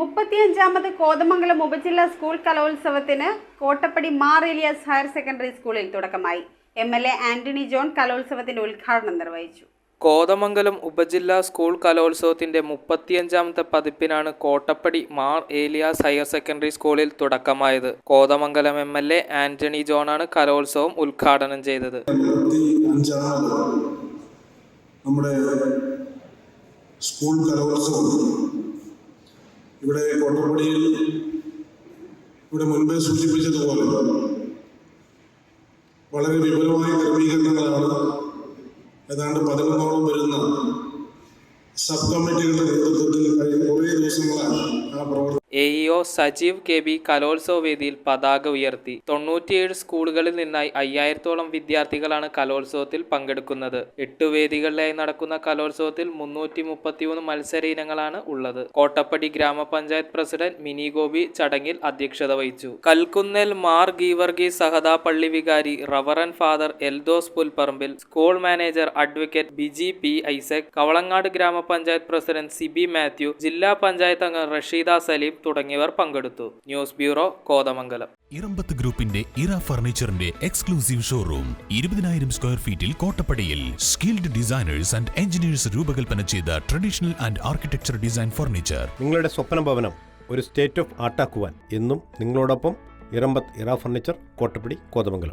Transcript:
35ാമത് കോതമംഗലം ഉപജില്ലാ സ്കൂൾ കലോത്സവത്തിന് Kottappadi Mar Elias higher secondary സ്കൂളിൽ തുടക്കമായി. MLA ആന്റണി ജോൺ കലോത്സവത്തിന്റെ ഉദ്ഘാടനം നിർവഹിച്ചു. കോതമംഗലം ഉപജില്ലാ സ്കൂൾ കലോത്സവത്തിന്റെ 35ാമത്തെ പതിപ്പിനാണ് കോട്ടപ്പടി മാർ ഏലിയാസ് ഹയർ സെക്കൻഡറി സ്കൂളിൽ തുടക്കമായത്. കോതമംഗലം MLA ആന്റണി ജോണാണ് കലോത്സവം ഉദ്ഘാടനം ചെയ്തത്. നമ്മുടെ സ്കൂൾ കലോത്സവം ഇവിടെ കോട്ടപ്പടിയിൽ മുൻപേ സൂചിപ്പിച്ചതുപോലെ വളരെ വിപുലമായ ക്രമീകരണങ്ങളാണ് ഏതാണ്ട് 11ഓളം വരുന്ന സബ് കമ്മിറ്റികളുടെ നേതൃത്വത്തിൽ കഴിഞ്ഞ കുറേ ദിവസങ്ങളാണ് ആ പ്രവർത്തനം. AEO സജീവ് KB കലോത്സവ വേദിയിൽ പതാക ഉയർത്തി. 97 സ്കൂളുകളിൽ നിന്നായി 5000ഓളം വിദ്യാർത്ഥികളാണ് കലോത്സവത്തിൽ പങ്കെടുക്കുന്നത്. 8 വേദികളിലായി നടക്കുന്ന കലോത്സവത്തിൽ 333 മത്സര ഇനങ്ങളാണ് ഉള്ളത്. കോട്ടപ്പടി ഗ്രാമപഞ്ചായത്ത് പ്രസിഡന്റ് മിനി ഗോപി ചടങ്ങിൽ അധ്യക്ഷത വഹിച്ചു. കൽക്കുന്നേൽ മാർ ഗീവർഗീസ് സഹദാ പള്ളി വികാരി reverend father Eldhose Pulparambil, school manager advocate Biji P. Isaac, Kavalangad ഗ്രാമപഞ്ചായത്ത് പ്രസിഡന്റ് സിബി മാത്യു, ജില്ലാ പഞ്ചായത്ത് അംഗം റഷീദ സലീം തുടങ്ങിയവർ പങ്കെടുത്തു. News bureau, Kothamangalam. ഇറമ്പത്ത് ഗ്രൂപ്പിന്റെ ഇറ ഫർണിച്ചറിന്റെ എക്സ്ക്ലൂസീവ് ഷോറൂം 20,000 സ്ക്വയർ ഫീറ്റിൽ കോട്ടപ്പടിയിൽ. സ്കിൽഡ് ഡിസൈനേഴ്സ് ആൻഡ് എഞ്ചിനീയേഴ്സ് രൂപകൽപ്പന ചെയ്ത traditional and architecture design furniture. നിങ്ങളുടെ സ്വപ്ന ഭവനം ഒരു സ്റ്റേറ്റ് ഓഫ് ആർട്ടാക്കുവാൻ എന്നും നിങ്ങളോടൊപ്പം ഇറമ്പത്ത് ഇറ ഫർണിച്ചർ, കോട്ടപ്പടി, കോതമംഗലം.